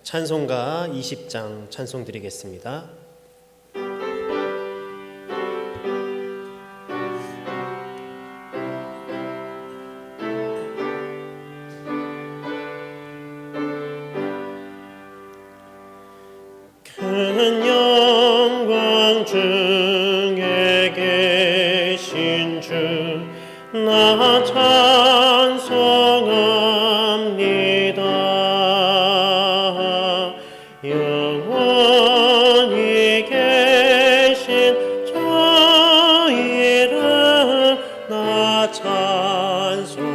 찬송가 20장 찬송 드리겠습니다. 큰 영광 중에 계신 주 나 찬송합니다. 영원히 계신 주 이름 나 찬송합니다.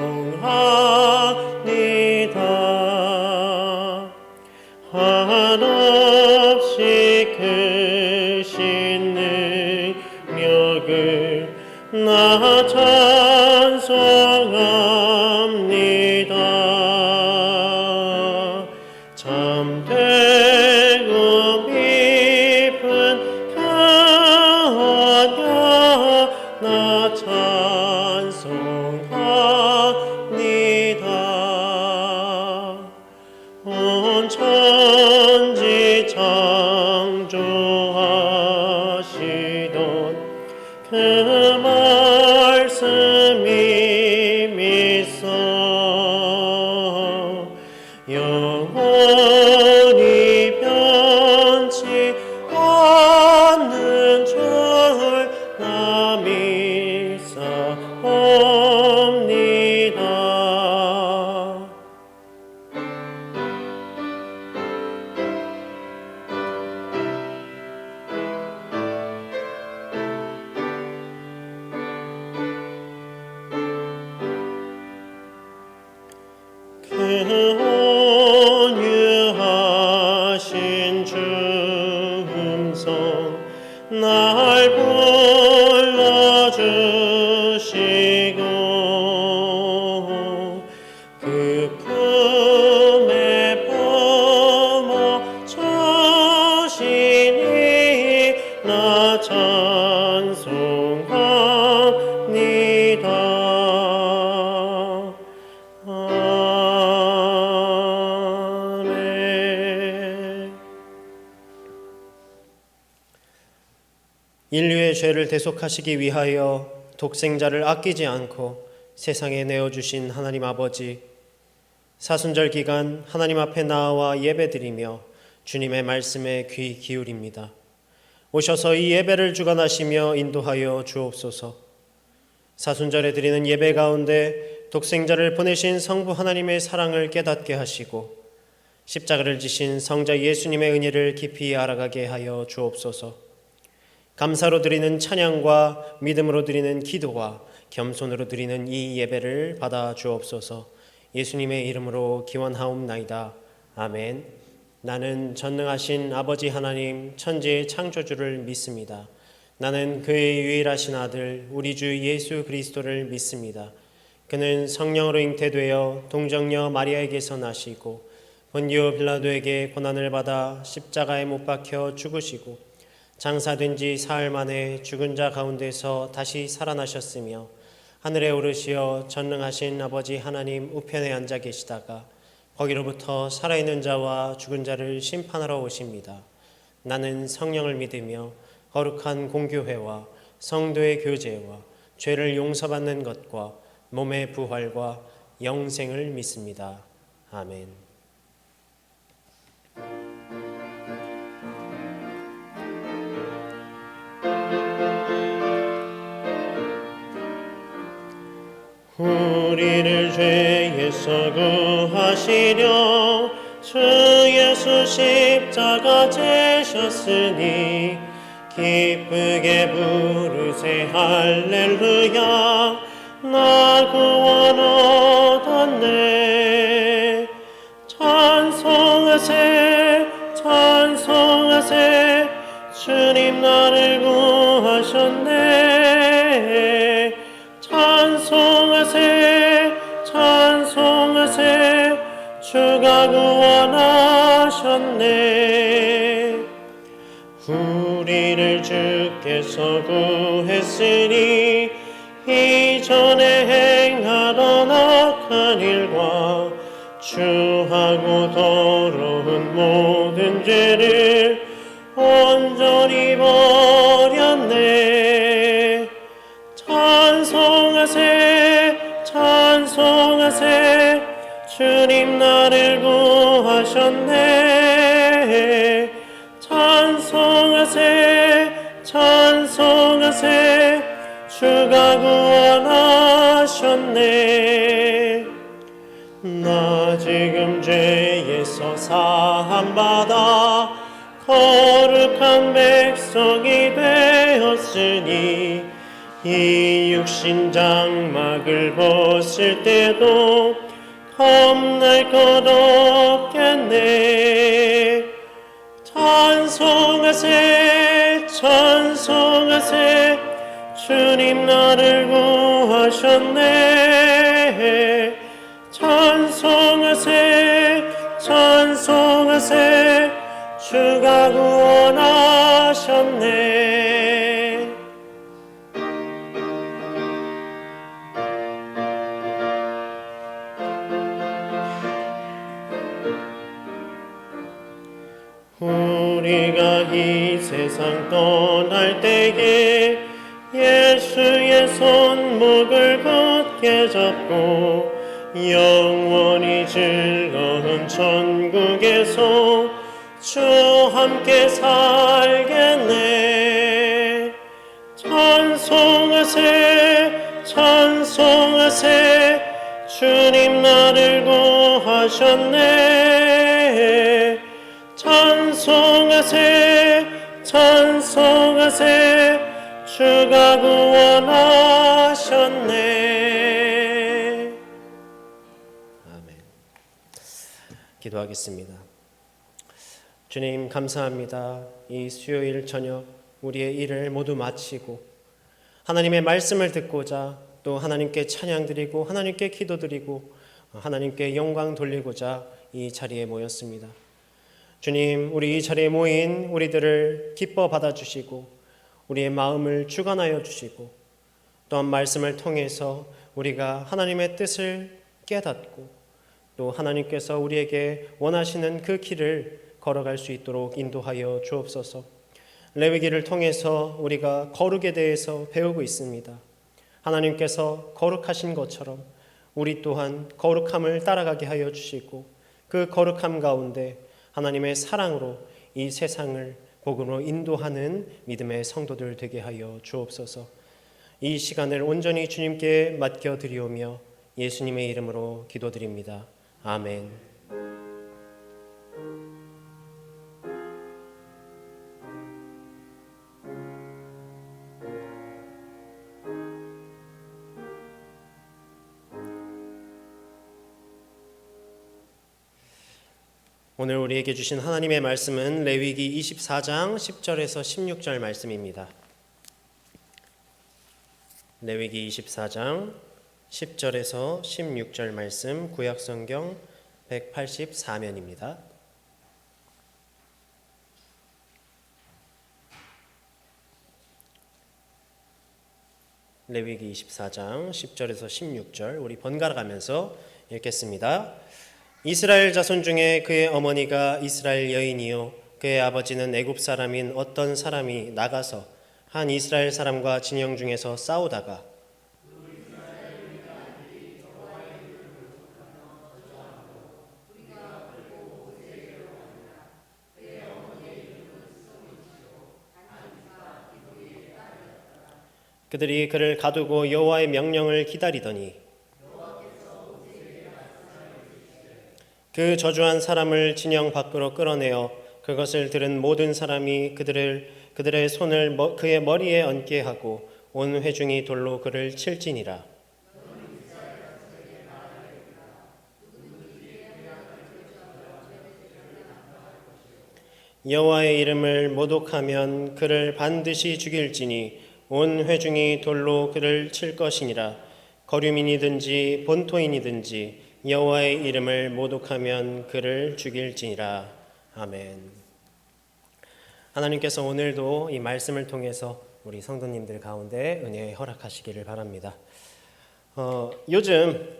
한없이 크신 능력을 나 찬송합니다. 참되고 깊은 강야 나 찬송합니다. 온 천지 창조하시던 그 말씀이 믿어 영원히 변치 않는 줄 나 믿사옵니다. 그 온유하신 주 음성 날 불러주시고 그 품에 품어 주시니 나 찬송합니다. 인류의 죄를 대속하시기 위하여 독생자를 아끼지 않고 세상에 내어주신 하나님 아버지, 사순절 기간 하나님 앞에 나와 예배드리며 주님의 말씀에 귀 기울입니다. 오셔서 이 예배를 주관하시며 인도하여 주옵소서. 사순절에 드리는 예배 가운데 독생자를 보내신 성부 하나님의 사랑을 깨닫게 하시고 십자가를 지신 성자 예수님의 은혜를 깊이 알아가게 하여 주옵소서. 감사로 드리는 찬양과 믿음으로 드리는 기도와 겸손으로 드리는 이 예배를 받아 주옵소서. 예수님의 이름으로 기원하옵나이다. 아멘. 나는 전능하신 아버지 하나님 천지의 창조주를 믿습니다. 나는 그의 유일하신 아들 우리 주 예수 그리스도를 믿습니다. 그는 성령으로 잉태되어 동정녀 마리아에게서 나시고 본디오 빌라도에게 고난을 받아 십자가에 못 박혀 죽으시고 장사된 지 사흘 만에 죽은 자 가운데서 다시 살아나셨으며 하늘에 오르시어 전능하신 아버지 하나님 우편에 앉아 계시다가 거기로부터 살아있는 자와 죽은 자를 심판하러 오십니다. 나는 성령을 믿으며 거룩한 공교회와 성도의 교제와 죄를 용서받는 것과 몸의 부활과 영생을 믿습니다. 아멘. 우리를 죄에서 구하시려 주 예수 십자가 지셨으니 기쁘게 부르세 할렐루야. 나 구원 얻었네. 찬송하세 찬송하세 주님 나를 구하셨네. 찬송하세 찬송하세 주가 구원하셨네. 우리를 주께서 구했으니 이전에 행하던 악한 일과 주하고 더러운 모든 죄를 온전히 버렸네. 찬송하세 찬송하세 주님 나를 구하셨네. 찬송하세 찬송하세 주가 구원하셨네. 나 지금 죄에서 사함받아 거룩한 백성이 되었으니 이 육신 장막을 벗을 때도 겁날 것 없겠네. 찬송하세 찬송하세 주님 나를 구하셨네. 찬송하세 찬송하세 주가 구원하셨네. 우리가 이 세상 떠날 때에 예수의 손목을 굳게 잡고 영원히 즐거운 천국에서 주와 함께 살겠네. 찬송하세 찬송하세 주님 나를 구하셨네. 찬송하세 찬송하세 주가 구원하셨네. 아멘. 기도하겠습니다. 주님 감사합니다. 이 수요일 저녁 우리의 일을 모두 마치고 하나님의 말씀을 듣고자 또 하나님께 찬양드리고 하나님께 기도드리고 하나님께 영광 돌리고자 이 자리에 모였습니다. 주님, 우리 이 자리에 모인 우리들을 기뻐 받아주시고 우리의 마음을 주관하여 주시고 또한 말씀을 통해서 우리가 하나님의 뜻을 깨닫고 또 하나님께서 우리에게 원하시는 그 길을 걸어갈 수 있도록 인도하여 주옵소서. 레위기를 통해서 우리가 거룩에 대해서 배우고 있습니다. 하나님께서 거룩하신 것처럼 우리 또한 거룩함을 따라가게 하여 주시고 그 거룩함 가운데 하나님의 사랑으로 이 세상을 복음으로 인도하는 믿음의 성도들 되게 하여 주옵소서. 이 시간을 온전히 주님께 맡겨드리오며 예수님의 이름으로 기도드립니다. 아멘. 오늘 우리에게 주신 하나님의 말씀은 레위기 24장 10절에서 16절 말씀입니다. 레위기 24장 10절에서 16절 말씀, 구약성경 184면입니다. 레위기 24장 10절에서 16절 우리 번갈아 가면서 읽겠습니다. 이스라엘 자손 중에 그의 어머니가 이스라엘 여인이요 그의 아버지는 애굽 사람인 어떤 사람이 나가서 한 이스라엘 사람과 진영 중에서 싸우다가 그들이 그를 가두고 여호와의 명령을 기다리더니 그 저주한 사람을 진영 밖으로 끌어내어 그것을 들은 모든 사람이 그들의 손을 그의 머리에 얹게 하고 온 회중이 돌로 그를 칠지니라. 여호와의 이름을 모독하면 그를 반드시 죽일지니 온 회중이 돌로 그를 칠 것이니라. 거류민이든지 본토인이든지 여호와의 이름을 모독하면 그를 죽일지니라. 아멘. 하나님께서 오늘도 이 말씀을 통해서 우리 성도님들 가운데 은혜 허락하시기를 바랍니다. 요즘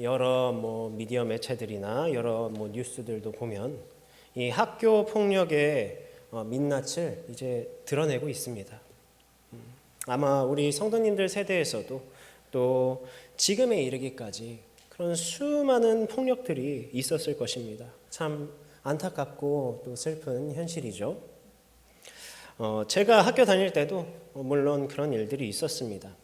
여러 미디어 매체들이나 여러 뉴스들도 보면 이 학교 폭력의 민낯을 이제 드러내고 있습니다. 아마 우리 성도님들 세대에서도 또 지금에 이르기까지 그런 수많은 폭력들이 있었을 것입니다. 참 안타깝고 또 슬픈 현실이죠. 제가 학교 다닐 때도 물론 그런 일들이 있었습니다.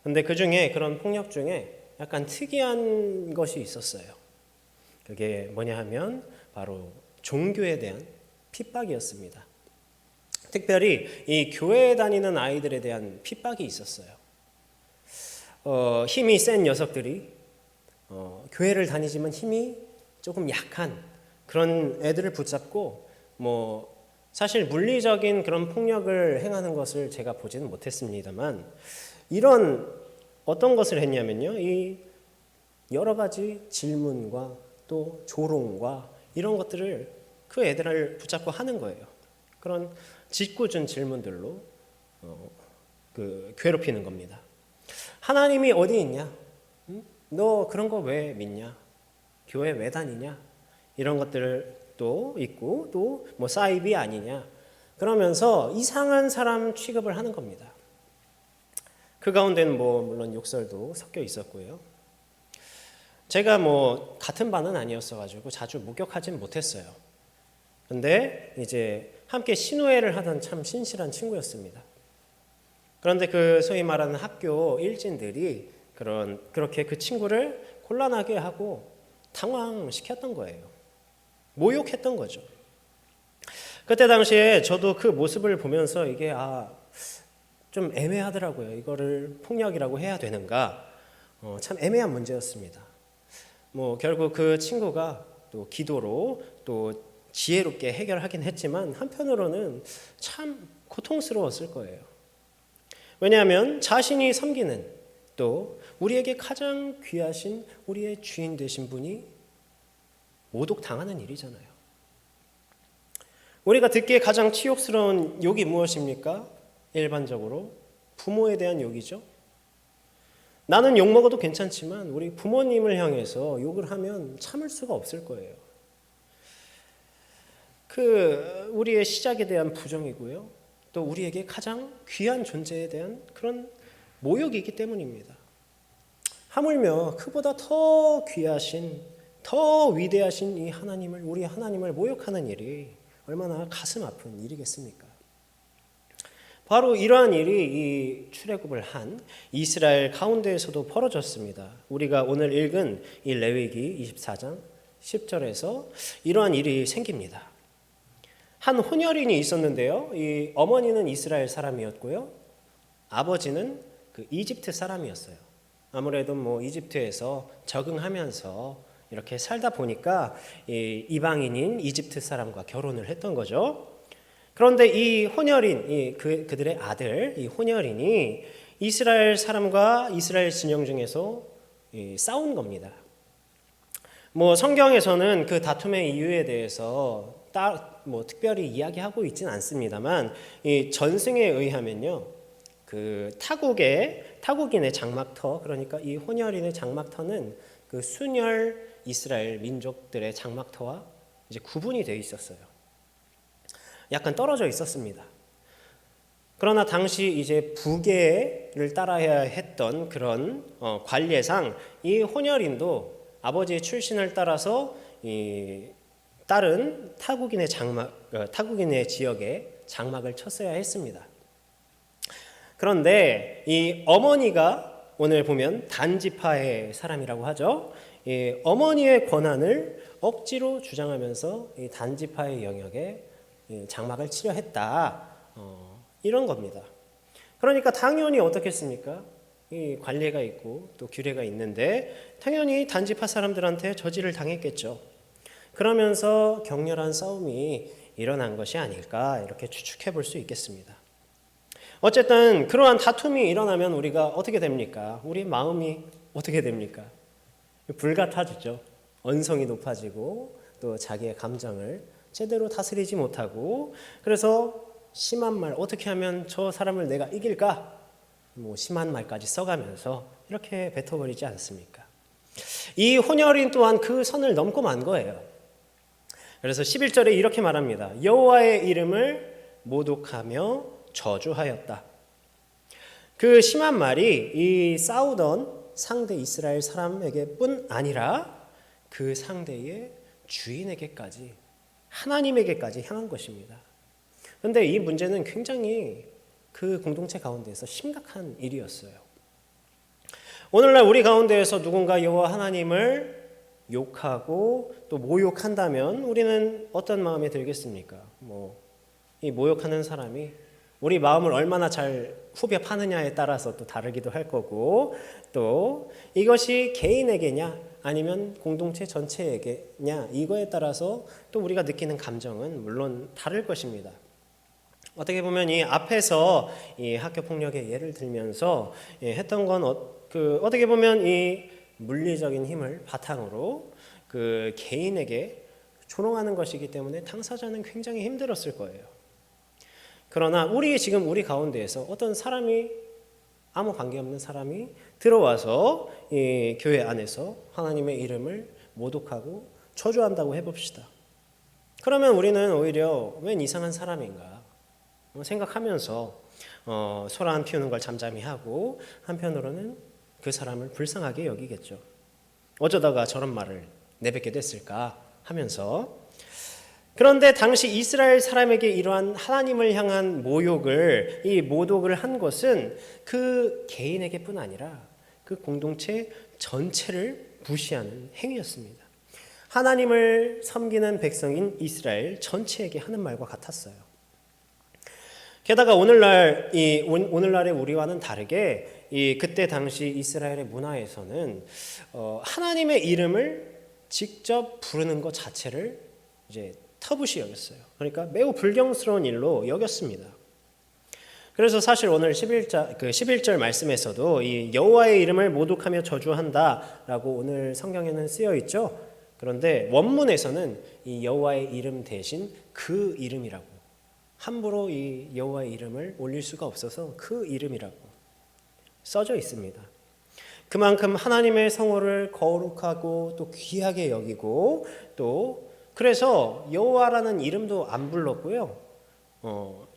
근데 그 중에 그런 폭력 중에 약간 특이한 것이 있었어요. 그게 뭐냐 하면 바로 종교에 대한 핍박이었습니다. 특별히 이 교회에 다니는 아이들에 대한 핍박이 있었어요. 힘이 센 녀석들이 교회를 다니지만 힘이 조금 약한 그런 애들을 붙잡고 사실 물리적인 그런 폭력을 행하는 것을 제가 보지는 못했습니다만 이런 어떤 것을 했냐면요. 이 여러 가지 질문과 또 조롱과 이런 것들을 그 애들을 붙잡고 하는 거예요. 그런 짓궂은 질문들로 괴롭히는 겁니다. 하나님이 어디 있냐? 너 그런 거 왜 믿냐? 교회 왜 다니냐? 이런 것들도 있고 또 사이비 아니냐? 그러면서 이상한 사람 취급을 하는 겁니다. 그 가운데는 물론 욕설도 섞여 있었고요. 제가 같은 반은 아니었어가지고 자주 목격하진 못했어요. 근데 이제 함께 신우회를 하던 참 신실한 친구였습니다. 그런데 그 소위 말하는 학교 일진들이 그렇게 그 친구를 곤란하게 하고 당황시켰던 거예요. 모욕했던 거죠. 그때 당시에 저도 그 모습을 보면서 이게 좀 애매하더라고요. 이거를 폭력이라고 해야 되는가? 참 애매한 문제였습니다. 결국 그 친구가 또 기도로 또 지혜롭게 해결하긴 했지만 한편으로는 참 고통스러웠을 거예요. 왜냐하면 자신이 섬기는 또 우리에게 가장 귀하신 우리의 주인 되신 분이 모독당하는 일이잖아요. 우리가 듣기에 가장 치욕스러운 욕이 무엇입니까? 일반적으로 부모에 대한 욕이죠. 나는 욕 먹어도 괜찮지만 우리 부모님을 향해서 욕을 하면 참을 수가 없을 거예요. 우리의 시작에 대한 부정이고요. 또 우리에게 가장 귀한 존재에 대한 그런 모욕이기 때문입니다. 하물며 그보다 더 귀하신, 더 위대하신 이 하나님을, 우리 하나님을 모욕하는 일이 얼마나 가슴 아픈 일이겠습니까? 바로 이러한 일이 이 출애굽을 한 이스라엘 가운데에서도 벌어졌습니다. 우리가 오늘 읽은 이 레위기 24장 10절에서 이러한 일이 생깁니다. 한 혼혈인이 있었는데요. 이 어머니는 이스라엘 사람이었고요. 아버지는 그 이집트 사람이었어요. 아무래도 이집트에서 적응하면서 이렇게 살다 보니까 이 이방인인 이집트 사람과 결혼을 했던 거죠. 그런데 이 혼혈인, 그들의 아들, 이 혼혈인이 이스라엘 사람과 이스라엘 진영 중에서 싸운 겁니다. 성경에서는 그 다툼의 이유에 대해서 특별히 이야기하고 있지는 않습니다만 이 전승에 의하면요, 그 타국인의 장막터, 그러니까 이 혼혈인의 장막터는 그 순혈 이스라엘 민족들의 장막터와 이제 구분이 되어 있었어요. 약간 떨어져 있었습니다. 그러나 당시 이제 부계를 따라야 했던 그런 관례상 이 혼혈인도 아버지의 출신을 따라서 이 다른 타국인의 지역에 장막을 쳤어야 했습니다. 그런데 이 어머니가 오늘 보면 단지파의 사람이라고 하죠. 이 어머니의 권한을 억지로 주장하면서 이 단지파의 영역에 장막을 치려 했다. 이런 겁니다. 그러니까 당연히 어떻겠습니까? 이 관례가 있고 또 규례가 있는데 당연히 단지파 사람들한테 저지를 당했겠죠. 그러면서 격렬한 싸움이 일어난 것이 아닐까 이렇게 추측해 볼 수 있겠습니다. 어쨌든 그러한 다툼이 일어나면 우리가 어떻게 됩니까? 우리 마음이 어떻게 됩니까? 불같아지죠. 언성이 높아지고 또 자기의 감정을 제대로 다스리지 못하고 그래서 심한 말, 어떻게 하면 저 사람을 내가 이길까? 심한 말까지 써가면서 이렇게 뱉어버리지 않습니까? 이 혼혈인 또한 그 선을 넘고 만 거예요. 그래서 11절에 이렇게 말합니다. 여호와의 이름을 모독하며 저주하였다. 그 심한 말이 이 싸우던 상대 이스라엘 사람에게뿐 아니라 그 상대의 주인에게까지, 하나님에게까지 향한 것입니다. 그런데 이 문제는 굉장히 그 공동체 가운데에서 심각한 일이었어요. 오늘날 우리 가운데에서 누군가 여호와 하나님을 욕하고 또 모욕한다면 우리는 어떤 마음이 들겠습니까? 이 모욕하는 사람이 우리 마음을 얼마나 잘 후벼 파느냐에 따라서 또 다르기도 할 거고, 또 이것이 개인에게냐 아니면 공동체 전체에게냐 이거에 따라서 또 우리가 느끼는 감정은 물론 다를 것입니다. 어떻게 보면 이 앞에서 이 학교 폭력의 예를 들면서 했던 건 어떻게 보면 이 물리적인 힘을 바탕으로 그 개인에게 조롱하는 것이기 때문에 당사자는 굉장히 힘들었을 거예요. 그러나 지금 우리 가운데에서 어떤 사람이, 아무 관계없는 사람이 들어와서 이 교회 안에서 하나님의 이름을 모독하고 저주한다고 해봅시다. 그러면 우리는 오히려 웬 이상한 사람인가 생각하면서 소란 피우는 걸 잠잠히 하고, 한편으로는 그 사람을 불쌍하게 여기겠죠. 어쩌다가 저런 말을 내뱉게 됐을까 하면서. 그런데 당시 이스라엘 사람에게 이러한 하나님을 향한 이 모독을 한 것은 그 개인에게뿐 아니라 그 공동체 전체를 무시하는 행위였습니다. 하나님을 섬기는 백성인 이스라엘 전체에게 하는 말과 같았어요. 게다가 오늘날의 우리와는 다르게 그때 당시 이스라엘의 문화에서는 하나님의 이름을 직접 부르는 것 자체를 이제 터부시 여겼어요. 그러니까 매우 불경스러운 일로 여겼습니다. 그래서 사실 오늘 11절 말씀에서도 이 여호와의 이름을 모독하며 저주한다라고 오늘 성경에는 쓰여 있죠. 그런데 원문에서는 이 여호와의 이름 대신 그 이름이라고, 함부로 이 여호와의 이름을 올릴 수가 없어서 그 이름이라고 써져 있습니다. 그만큼 하나님의 성호를 거룩하고 또 귀하게 여기고, 또 그래서 여호와라는 이름도 안 불렀고요.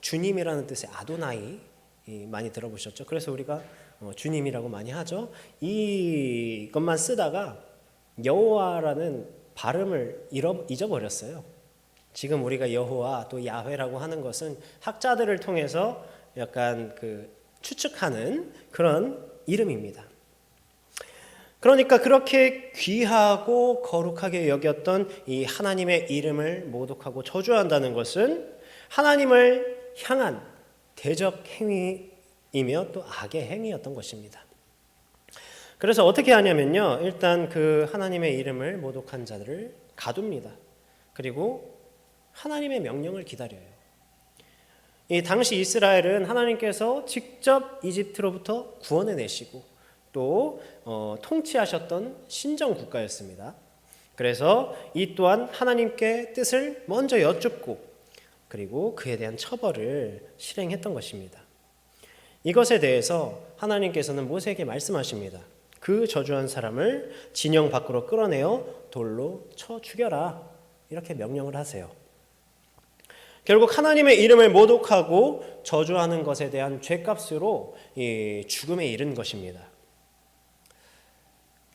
주님이라는 뜻의 아도나이 많이 들어보셨죠? 그래서 우리가 주님이라고 많이 하죠. 이것만 쓰다가 여호와라는 발음을 잊어버렸어요. 지금 우리가 여호와 또 야훼라고 하는 것은 학자들을 통해서 약간 추측하는 그런 이름입니다. 그러니까 그렇게 귀하고 거룩하게 여겼던 이 하나님의 이름을 모독하고 저주한다는 것은 하나님을 향한 대적 행위이며 또 악의 행위였던 것입니다. 그래서 어떻게 하냐면요, 일단 그 하나님의 이름을 모독한 자들을 가둡니다. 그리고 하나님의 명령을 기다려요. 이 당시 이스라엘은 하나님께서 직접 이집트로부터 구원해 내시고 또 통치하셨던 신정 국가였습니다. 그래서 이 또한 하나님께 뜻을 먼저 여쭙고 그리고 그에 대한 처벌을 실행했던 것입니다. 이것에 대해서 하나님께서는 모세에게 말씀하십니다. 그 저주한 사람을 진영 밖으로 끌어내어 돌로 쳐 죽여라, 이렇게 명령을 하세요. 결국 하나님의 이름을 모독하고 저주하는 것에 대한 죄값으로 이 죽음에 이른 것입니다.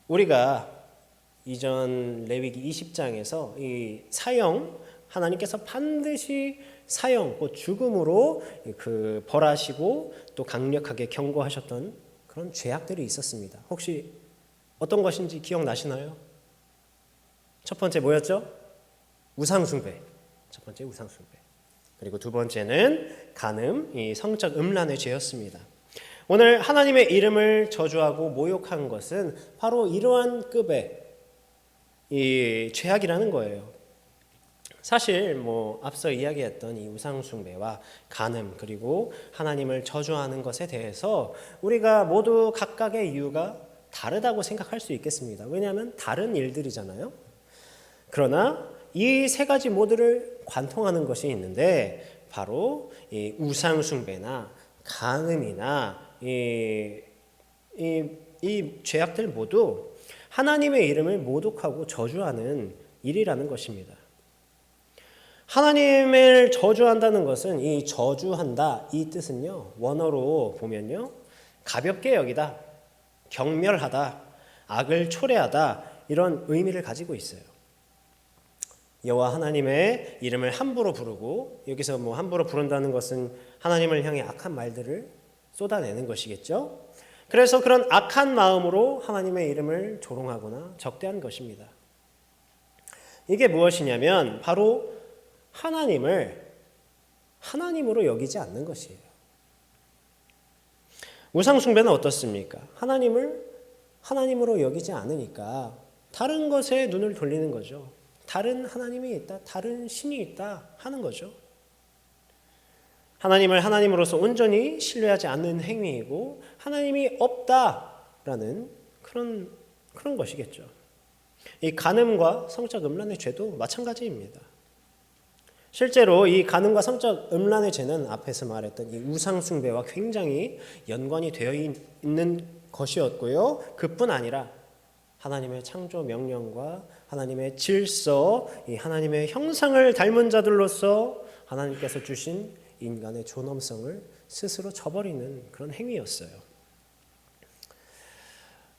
우리가 이전 레위기 20장에서 이 사형, 하나님께서 반드시 사형, 곧 죽음으로 벌하시고 또 강력하게 경고하셨던 그런 죄악들이 있었습니다. 혹시 어떤 것인지 기억나시나요? 첫 번째 뭐였죠? 우상숭배. 첫 번째 우상숭배. 그리고 두 번째는 간음, 이 성적 음란의 죄였습니다. 오늘 하나님의 이름을 저주하고 모욕한 것은 바로 이러한 급의 이 죄악이라는 거예요. 사실 앞서 이야기했던 이 우상숭배와 간음 그리고 하나님을 저주하는 것에 대해서 우리가 모두 각각의 이유가 다르다고 생각할 수 있겠습니다. 왜냐하면 다른 일들이잖아요. 그러나 이 세 가지 모두를 관통하는 것이 있는데, 바로 이 우상숭배나 간음이나 이 죄악들 모두 하나님의 이름을 모독하고 저주하는 일이라는 것입니다. 하나님을 저주한다는 것은 이 저주한다 이 뜻은요, 원어로 보면요, 가볍게 여기다, 경멸하다, 악을 초래하다 이런 의미를 가지고 있어요. 여호와 하나님의 이름을 함부로 부르고, 여기서 함부로 부른다는 것은 하나님을 향해 악한 말들을 쏟아내는 것이겠죠. 그래서 그런 악한 마음으로 하나님의 이름을 조롱하거나 적대한 것입니다. 이게 무엇이냐면 바로 하나님을 하나님으로 여기지 않는 것이에요. 우상 숭배는 어떻습니까? 하나님을 하나님으로 여기지 않으니까 다른 것에 눈을 돌리는 거죠. 다른 하나님이 있다, 다른 신이 있다 하는 거죠. 하나님을 하나님으로서 온전히 신뢰하지 않는 행위이고 하나님이 없다라는 그런 것이겠죠. 이 간음과 성적 음란의 죄도 마찬가지입니다. 실제로 이 간음과 성적 음란의 죄는 앞에서 말했던 이 우상 숭배와 굉장히 연관이 되어 있는 것이었고요. 그뿐 아니라 하나님의 창조 명령과 하나님의 질서, 이 하나님의 형상을 닮은 자들로서 하나님께서 주신 인간의 존엄성을 스스로 저버리는 그런 행위였어요.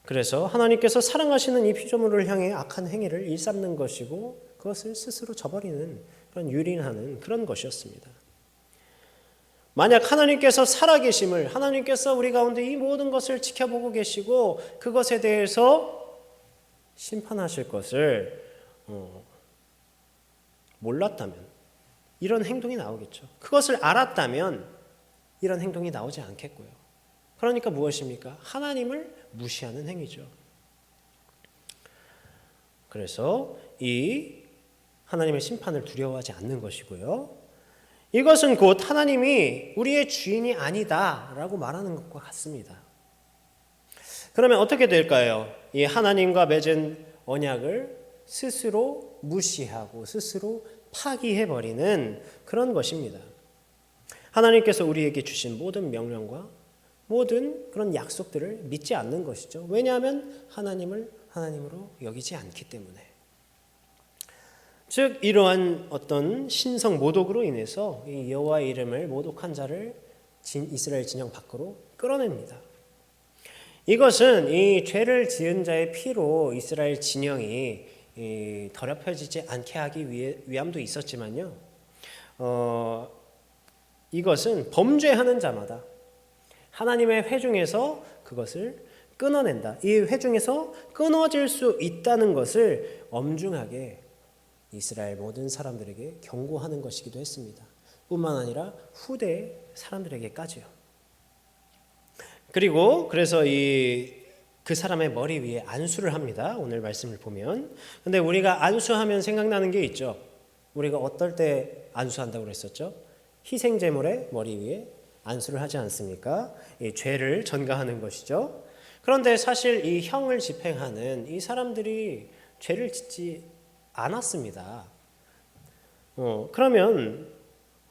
그래서 하나님께서 사랑하시는 이 피조물을 향해 악한 행위를 일삼는 것이고 그것을 스스로 저버리는 그런 유린하는 그런 것이었습니다. 만약 하나님께서 살아계심을, 하나님께서 우리 가운데 이 모든 것을 지켜보고 계시고 그것에 대해서 심판하실 것을 몰랐다면 이런 행동이 나오겠죠. 그것을 알았다면 이런 행동이 나오지 않겠고요. 그러니까 무엇입니까? 하나님을 무시하는 행위죠. 그래서 이 하나님의 심판을 두려워하지 않는 것이고요. 이것은 곧 하나님이 우리의 주인이 아니다라고 말하는 것과 같습니다. 그러면 어떻게 될까요? 이 하나님과 맺은 언약을 스스로 무시하고 스스로 파기해버리는 그런 것입니다. 하나님께서 우리에게 주신 모든 명령과 모든 그런 약속들을 믿지 않는 것이죠. 왜냐하면 하나님을 하나님으로 여기지 않기 때문에. 즉 이러한 어떤 신성 모독으로 인해서 이 여호와의 이름을 모독한 자를 이스라엘 진영 밖으로 끌어냅니다. 이것은 이 죄를 지은 자의 피로 이스라엘 진영이 더럽혀지지 않게 하기 위함도 있었지만요. 이것은 범죄하는 자마다 하나님의 회중에서 그것을 끊어낸다. 이 회중에서 끊어질 수 있다는 것을 엄중하게 이스라엘 모든 사람들에게 경고하는 것이기도 했습니다. 뿐만 아니라 후대 사람들에게까지요. 그리고 그래서 그 사람의 머리 위에 안수를 합니다. 오늘 말씀을 보면. 근데 우리가 안수하면 생각나는 게 있죠. 우리가 어떨 때 안수한다고 그랬었죠? 희생제물의 머리 위에 안수를 하지 않습니까? 이 죄를 전가하는 것이죠. 그런데 사실 이 형을 집행하는 이 사람들이 죄를 짓지 않았습니다. 그러면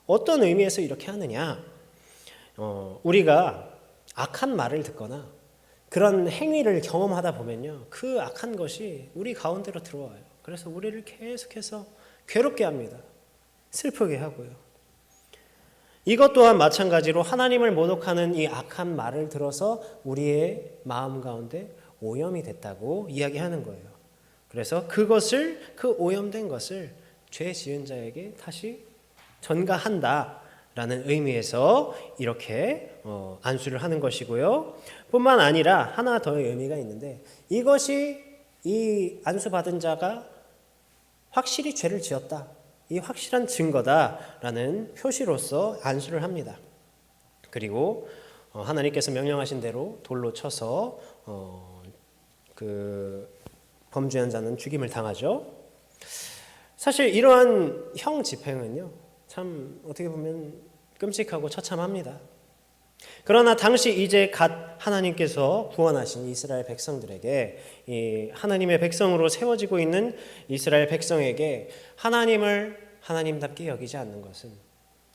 어떤 의미에서 이렇게 하느냐? 우리가 악한 말을 듣거나 그런 행위를 경험하다 보면요, 그 악한 것이 우리 가운데로 들어와요. 그래서 우리를 계속해서 괴롭게 합니다. 슬프게 하고요. 이것 또한 마찬가지로 하나님을 모독하는 이 악한 말을 들어서 우리의 마음 가운데 오염이 됐다고 이야기하는 거예요. 그래서 그 오염된 것을 죄 지은 자에게 다시 전가한다라는 의미에서 이렇게 안수를 하는 것이고요. 뿐만 아니라 하나 더 의미가 있는데, 이것이 이 안수받은 자가 확실히 죄를 지었다, 이 확실한 증거다라는 표시로서 안수를 합니다. 그리고 하나님께서 명령하신 대로 돌로 쳐서 그 범죄한 자는 죽임을 당하죠. 사실 이러한 형 집행은요, 참 어떻게 보면 끔찍하고 처참합니다. 그러나 당시 이제 갓 하나님께서 구원하신 이스라엘 백성들에게, 이 하나님의 백성으로 세워지고 있는 이스라엘 백성에게 하나님을 하나님답게 여기지 않는 것은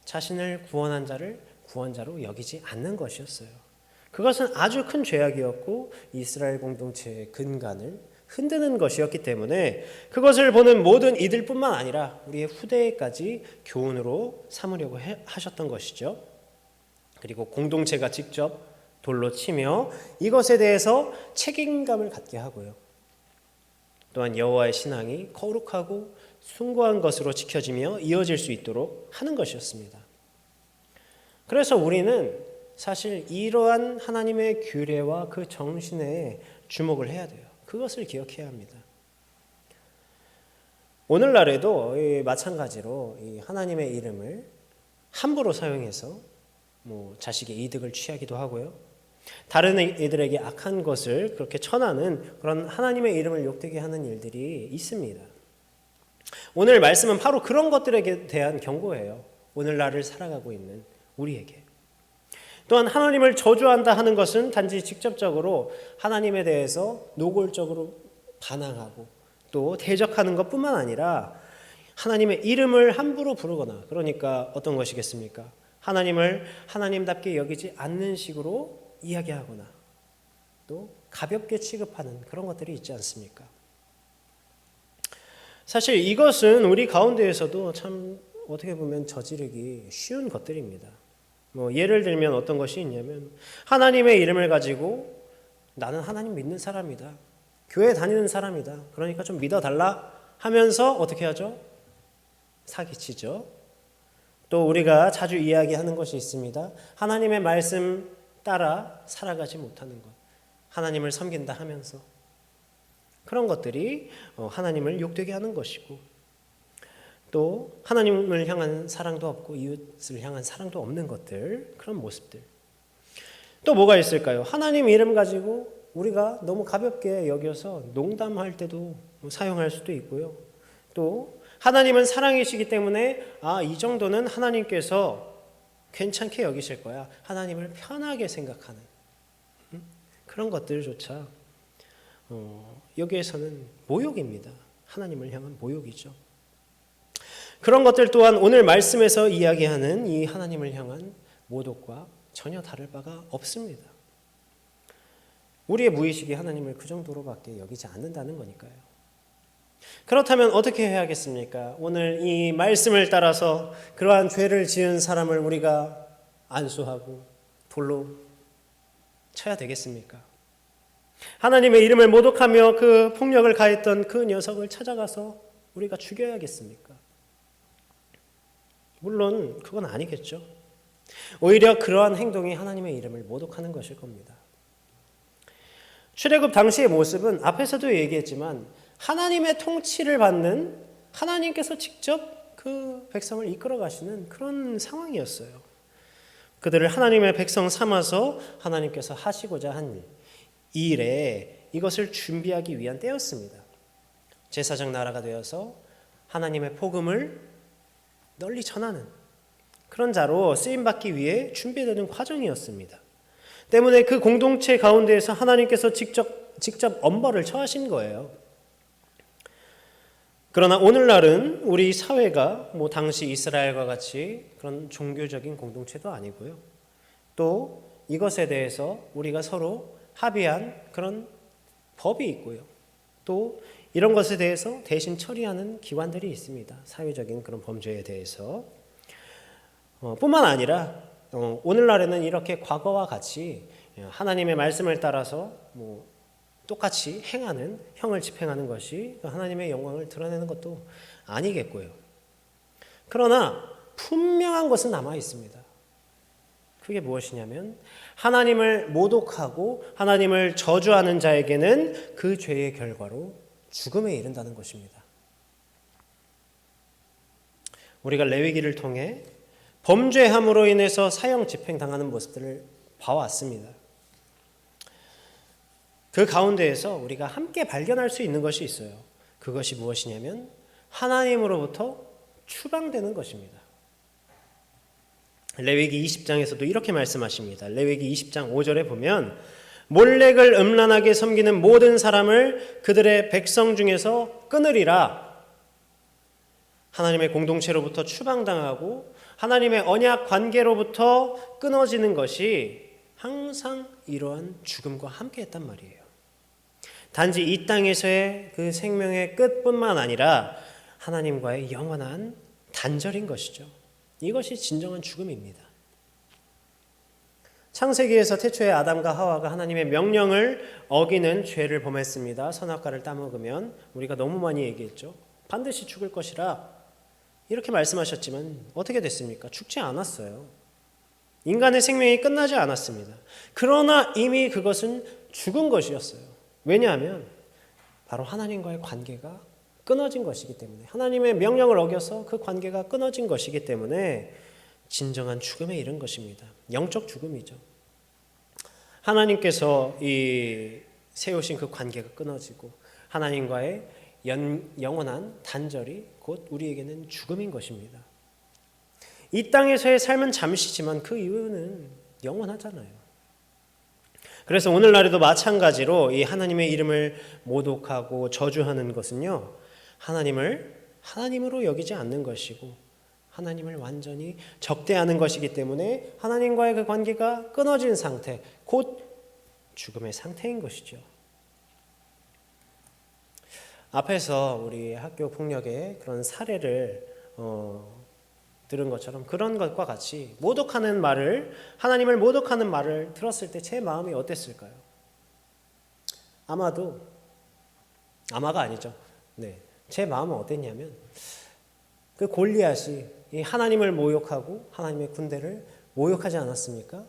자신을 구원한 자를 구원자로 여기지 않는 것이었어요. 그것은 아주 큰 죄악이었고 이스라엘 공동체의 근간을 흔드는 것이었기 때문에 그것을 보는 모든 이들뿐만 아니라 우리의 후대까지 교훈으로 삼으려고 하셨던 것이죠. 그리고 공동체가 직접 돌로 치며 이것에 대해서 책임감을 갖게 하고요. 또한 여호와의 신앙이 거룩하고 숭고한 것으로 지켜지며 이어질 수 있도록 하는 것이었습니다. 그래서 우리는 사실 이러한 하나님의 규례와 그 정신에 주목을 해야 돼요. 그것을 기억해야 합니다. 오늘날에도 마찬가지로 하나님의 이름을 함부로 사용해서 자식의 이득을 취하기도 하고요. 다른 이들에게 악한 것을 그렇게 전하는 그런 하나님의 이름을 욕되게 하는 일들이 있습니다. 오늘 말씀은 바로 그런 것들에 대한 경고예요. 오늘날을 살아가고 있는 우리에게. 또한 하나님을 저주한다 하는 것은 단지 직접적으로 하나님에 대해서 노골적으로 반항하고 또 대적하는 것뿐만 아니라 하나님의 이름을 함부로 부르거나, 그러니까 어떤 것이겠습니까? 하나님을 하나님답게 여기지 않는 식으로 이야기하거나 또 가볍게 취급하는 그런 것들이 있지 않습니까? 사실 이것은 우리 가운데에서도 참 어떻게 보면 저지르기 쉬운 것들입니다. 예를 들면 어떤 것이 있냐면, 하나님의 이름을 가지고 나는 하나님 믿는 사람이다, 교회 다니는 사람이다, 그러니까 좀 믿어달라 하면서 어떻게 하죠? 사기치죠. 또 우리가 자주 이야기하는 것이 있습니다. 하나님의 말씀 따라 살아가지 못하는 것, 하나님을 섬긴다 하면서 그런 것들이 하나님을 욕되게 하는 것이고, 또 하나님을 향한 사랑도 없고 이웃을 향한 사랑도 없는 것들, 그런 모습들. 또 뭐가 있을까요? 하나님 이름 가지고 우리가 너무 가볍게 여겨서 농담할 때도 사용할 수도 있고요. 또 하나님은 사랑이시기 때문에 이 정도는 하나님께서 괜찮게 여기실 거야, 하나님을 편하게 생각하는 그런 것들조차 여기에서는 모욕입니다. 하나님을 향한 모욕이죠. 그런 것들 또한 오늘 말씀에서 이야기하는 이 하나님을 향한 모독과 전혀 다를 바가 없습니다. 우리의 무의식이 하나님을 그 정도로밖에 여기지 않는다는 거니까요. 그렇다면 어떻게 해야겠습니까? 오늘 이 말씀을 따라서 그러한 죄를 지은 사람을 우리가 안수하고 돌로 쳐야 되겠습니까? 하나님의 이름을 모독하며 그 폭력을 가했던 그 녀석을 찾아가서 우리가 죽여야겠습니까? 물론 그건 아니겠죠. 오히려 그러한 행동이 하나님의 이름을 모독하는 것일 겁니다. 출애굽 당시의 모습은 앞에서도 얘기했지만 하나님의 통치를 받는, 하나님께서 직접 그 백성을 이끌어 가시는 그런 상황이었어요. 그들을 하나님의 백성 삼아서 하나님께서 하시고자 한 일에 이것을 준비하기 위한 때였습니다. 제사장 나라가 되어서 하나님의 복음을 널리 전하는 그런 자로 쓰임받기 위해 준비되는 과정이었습니다. 때문에 그 공동체 가운데에서 하나님께서 직접 엄벌을 처하신 거예요. 그러나 오늘날은 우리 사회가 당시 이스라엘과 같이 그런 종교적인 공동체도 아니고요. 또 이것에 대해서 우리가 서로 합의한 그런 법이 있고요. 또 이런 것에 대해서 대신 처리하는 기관들이 있습니다. 사회적인 그런 범죄에 대해서. 뿐만 아니라 오늘날에는 이렇게 과거와 같이 하나님의 말씀을 따라서 똑같이 행하는, 형을 집행하는 것이 하나님의 영광을 드러내는 것도 아니겠고요. 그러나 분명한 것은 남아 있습니다. 그게 무엇이냐면 하나님을 모독하고 하나님을 저주하는 자에게는 그 죄의 결과로 죽음에 이른다는 것입니다. 우리가 레위기를 통해 범죄함으로 인해서 사형 집행당하는 모습들을 봐왔습니다. 그 가운데에서 우리가 함께 발견할 수 있는 것이 있어요. 그것이 무엇이냐면 하나님으로부터 추방되는 것입니다. 레위기 20장에서도 이렇게 말씀하십니다. 레위기 20장 5절에 보면 몰렉을 음란하게 섬기는 모든 사람을 그들의 백성 중에서 끊으리라. 하나님의 공동체로부터 추방당하고 하나님의 언약 관계로부터 끊어지는 것이 항상 이러한 죽음과 함께 했단 말이에요. 단지 이 땅에서의 그 생명의 끝뿐만 아니라 하나님과의 영원한 단절인 것이죠. 이것이 진정한 죽음입니다. 창세기에서 태초에 아담과 하와가 하나님의 명령을 어기는 죄를 범했습니다. 선악과를 따먹으면 우리가 너무 많이 얘기했죠. 반드시 죽을 것이라 이렇게 말씀하셨지만 어떻게 됐습니까? 죽지 않았어요. 인간의 생명이 끝나지 않았습니다. 그러나 이미 그것은 죽은 것이었어요. 왜냐하면 바로 하나님과의 관계가 끊어진 것이기 때문에, 하나님의 명령을 어겨서 그 관계가 끊어진 것이기 때문에 진정한 죽음에 이른 것입니다. 영적 죽음이죠. 하나님께서 세우신 그 관계가 끊어지고 하나님과의 영원한 단절이 곧 우리에게는 죽음인 것입니다. 이 땅에서의 삶은 잠시지만 그 이후는 영원하잖아요. 그래서 오늘날에도 마찬가지로 이 하나님의 이름을 모독하고 저주하는 것은요, 하나님으로 여기지 않는 것이고 하나님을 완전히 적대하는 것이기 때문에 하나님과의 그 관계가 끊어진 상태, 곧 죽음의 상태인 것이죠. 앞에서 우리 학교 폭력의 그런 사례를 들은 것처럼 그런 것과 같이 하나님을 모독하는 말을 들었을 때 제 마음이 어땠을까요? 아마가 아니죠. 제 마음은 어땠냐면, 그 골리앗이 이 하나님을 모욕하고 하나님의 군대를 모욕하지 않았습니까?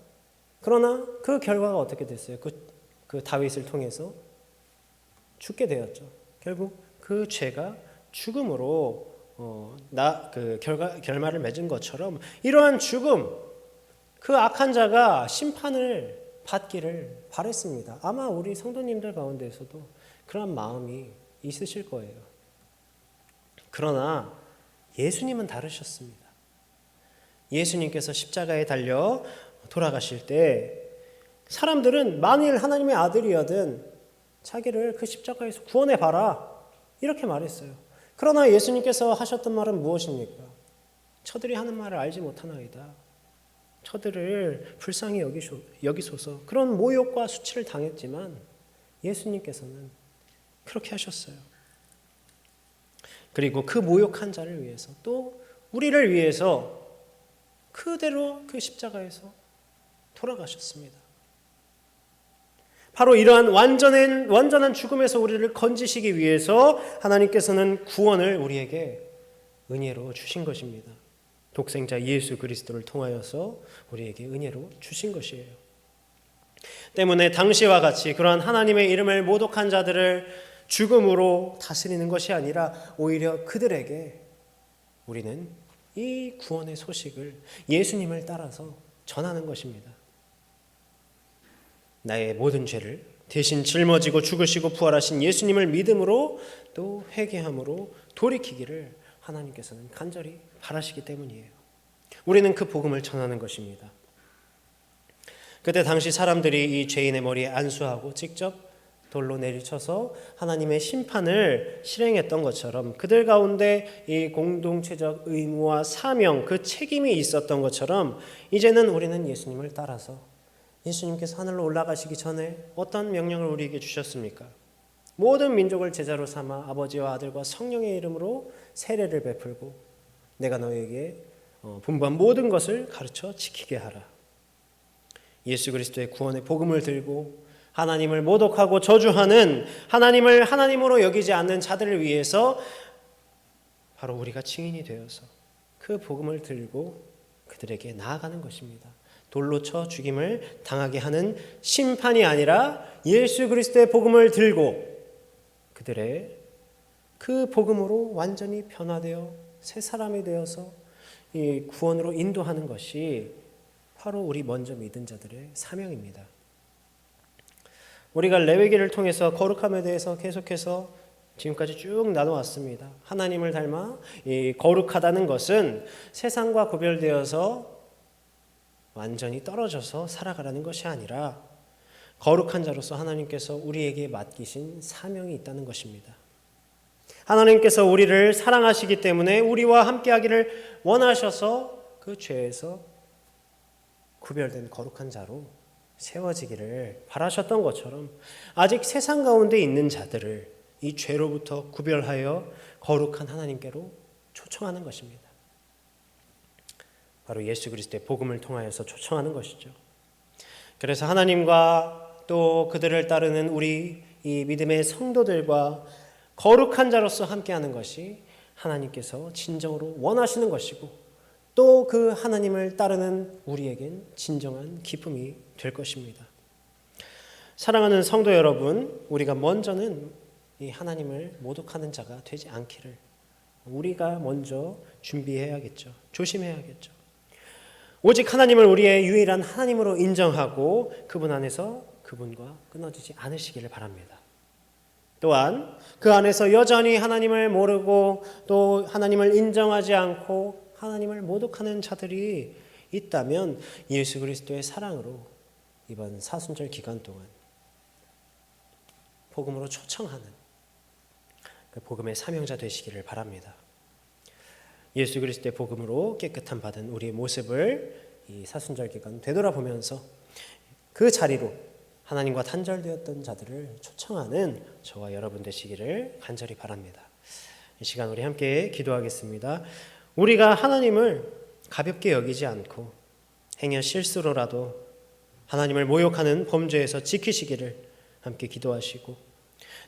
그러나 그 결과가 어떻게 됐어요? 그 다윗을 통해서 죽게 되었죠. 결국 그 죄가 죽음으로 결말을 맺은 것처럼 이러한 죽음, 그 악한 자가 심판을 받기를 바랬습니다. 아마 우리 성도님들 가운데에서도 그런 마음이 있으실 거예요. 그러나 예수님은 다르셨습니다. 예수님께서 십자가에 달려 돌아가실 때 사람들은 만일 하나님의 아들이거든 자기를 그 십자가에서 구원해 봐라 이렇게 말했어요. 그러나 예수님께서 하셨던 말은 무엇입니까? 저들이 하는 말을 알지 못하나이다. 저들을 불쌍히 여기소서. 그런 모욕과 수치를 당했지만 예수님께서는 그렇게 하셨어요. 그리고 그 모욕한 자를 위해서, 또 우리를 위해서 그대로 그 십자가에서 돌아가셨습니다. 바로 이러한 완전한 죽음에서 우리를 건지시기 위해서 하나님께서는 구원을 우리에게 은혜로 주신 것입니다. 독생자 예수 그리스도를 통하여서 우리에게 은혜로 주신 것이에요. 때문에 당시와 같이 그러한 하나님의 이름을 모독한 자들을 죽음으로 다스리는 것이 아니라 오히려 그들에게 우리는 이 구원의 소식을 예수님을 따라서 전하는 것입니다. 나의 모든 죄를 대신 짊어지고 죽으시고 부활하신 예수님을 믿음으로 또 회개함으로 돌이키기를 하나님께서는 간절히 바라시기 때문이에요. 우리는 그 복음을 전하는 것입니다. 그때 당시 사람들이 이 죄인의 머리에 안수하고 직접 돌로 내리쳐서 하나님의 심판을 실행했던 것처럼 그들 가운데 이 공동체적 의무와 사명, 그 책임이 있었던 것처럼 이제는 우리는 예수님을 따라서, 예수님께서 하늘로 올라가시기 전에 어떤 명령을 우리에게 주셨습니까? 모든 민족을 제자로 삼아 아버지와 아들과 성령의 이름으로 세례를 베풀고 내가 너에게 분부한 모든 것을 가르쳐 지키게 하라. 예수 그리스도의 구원의 복음을 들고 하나님을 모독하고 저주하는, 하나님을 하나님으로 여기지 않는 자들을 위해서 바로 우리가 증인이 되어서 그 복음을 들고 그들에게 나아가는 것입니다. 돌로 쳐 죽임을 당하게 하는 심판이 아니라 예수 그리스도의 복음을 들고 그들의 그 복음으로 완전히 변화되어 새 사람이 되어서 이 구원으로 인도하는 것이 바로 우리 먼저 믿은 자들의 사명입니다. 우리가 레위기를 통해서 거룩함에 대해서 계속해서 지금까지 쭉 나눠왔습니다. 하나님을 닮아 이 거룩하다는 것은 세상과 구별되어서 완전히 떨어져서 살아가라는 것이 아니라 거룩한 자로서 하나님께서 우리에게 맡기신 사명이 있다는 것입니다. 하나님께서 우리를 사랑하시기 때문에 우리와 함께하기를 원하셔서 그 죄에서 구별된 거룩한 자로 세워지기를 바라셨던 것처럼 아직 세상 가운데 있는 자들을 이 죄로부터 구별하여 거룩한 하나님께로 초청하는 것입니다. 바로 예수 그리스도의 복음을 통하여서 초청하는 것이죠. 그래서 하나님과 또 그들을 따르는 우리 이 믿음의 성도들과 거룩한 자로서 함께하는 것이 하나님께서 진정으로 원하시는 것이고 또 그 하나님을 따르는 우리에겐 진정한 기쁨이 될 것입니다. 사랑하는 성도 여러분, 우리가 먼저는 이 하나님을 모독하는 자가 되지 않기를 우리가 먼저 준비해야겠죠. 조심해야겠죠. 오직 하나님을 우리의 유일한 하나님으로 인정하고 그분 안에서 그분과 끊어지지 않으시기를 바랍니다. 또한 그 안에서 여전히 하나님을 모르고 또 하나님을 인정하지 않고 하나님을 모독하는 자들이 있다면 예수 그리스도의 사랑으로 이번 사순절 기간 동안 복음으로 초청하는 그 복음의 사명자 되시기를 바랍니다. 예수 그리스도의 복음으로 깨끗함 받은 우리의 모습을 이 사순절 기간 되돌아보면서 그 자리로 하나님과 단절되었던 자들을 초청하는 저와 여러분 되시기를 간절히 바랍니다. 이 시간 우리 함께 기도하겠습니다. 우리가 하나님을 가볍게 여기지 않고 행여 실수로라도 하나님을 모욕하는 범죄에서 지키시기를 함께 기도하시고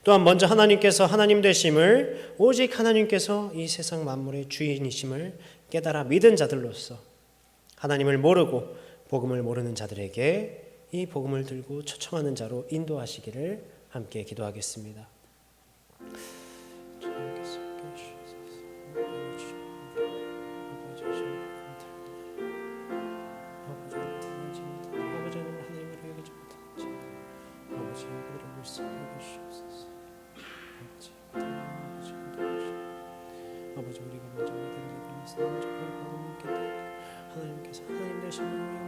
또한 먼저 하나님께서 하나님 되심을 오직 하나님께서 이 세상 만물의 주인이심을 깨달아 믿은 자들로서 하나님을 모르고 복음을 모르는 자들에게 이 복음을 들고 초청하는 자로 인도하시기를 함께 기도하겠습니다. 아버지, 우리가 먼저 믿은 자들로서 먼저 복음을 믿게 되고 하나님께서 하나님 되심을 먼저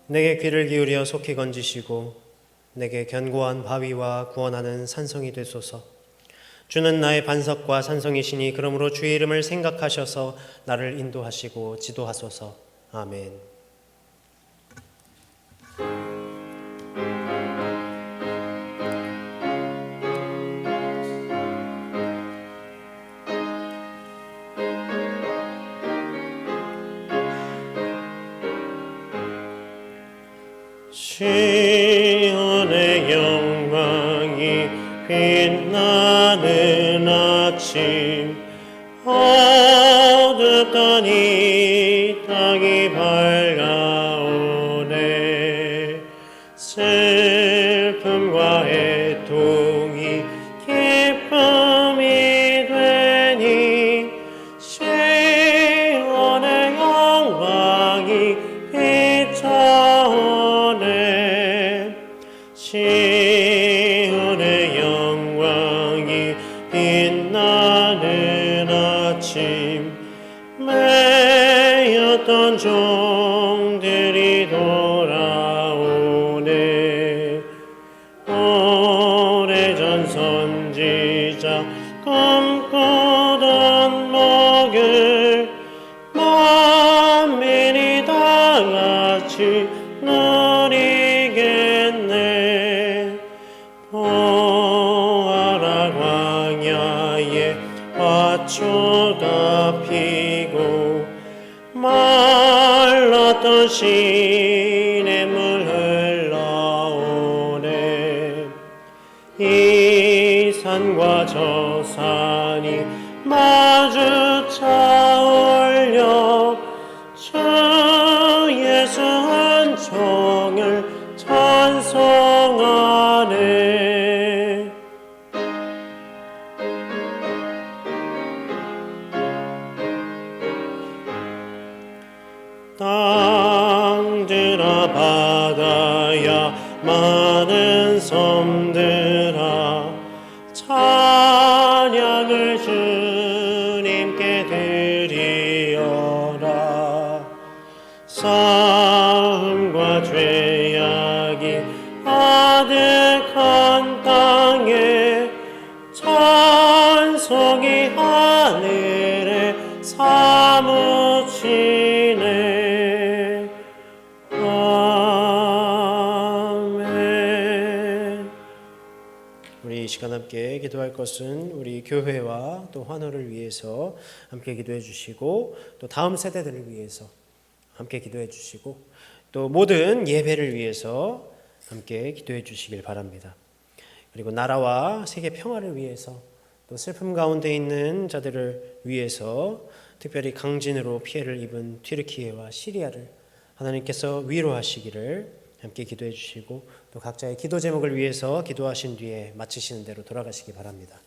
내게 귀를 기울여 속히 건지시고 내게 견고한 바위와 구원하는 산성이 되소서. 주는 나의 반석과 산성이시니 그러므로 주의 이름을 생각하셔서 나를 인도하시고 지도하소서. 아멘. 시온의 영광이 빛나는 아침 어둡던 이 땅이 밝아오네. 슬픔과 애통이 기쁨이 되니 시온의 영광이 비춰오네. 시온의 영광이 빛나는 아침 매였던 종들이 돌아오네. 오래전 선지자 꿈꾸던 목을 만민이 다같이 누리겠네. 보아라 광야에 화초가 피고 말랐던 시냇물 흘러오네. 이 산과 저 산이 마주 차올려 주 예수 은총을 찬송하네. 땅들아 바다야 많은 섬들아 찬양을 주님께 드리어라. 싸움과 죄악 시간 함께 기도할 것은 우리 교회와 또 환호를 위해서 함께 기도해 주시고 또 다음 세대들을 위해서 함께 기도해 주시고 또 모든 예배를 위해서 함께 기도해 주시길 바랍니다. 그리고 나라와 세계 평화를 위해서 또 슬픔 가운데 있는 자들을 위해서 특별히 강진으로 피해를 입은 튀르키예와 시리아를 하나님께서 위로하시기를 함께 기도해 주시고 또 각자의 기도 제목을 위해서 기도하신 뒤에 마치시는 대로 돌아가시기 바랍니다.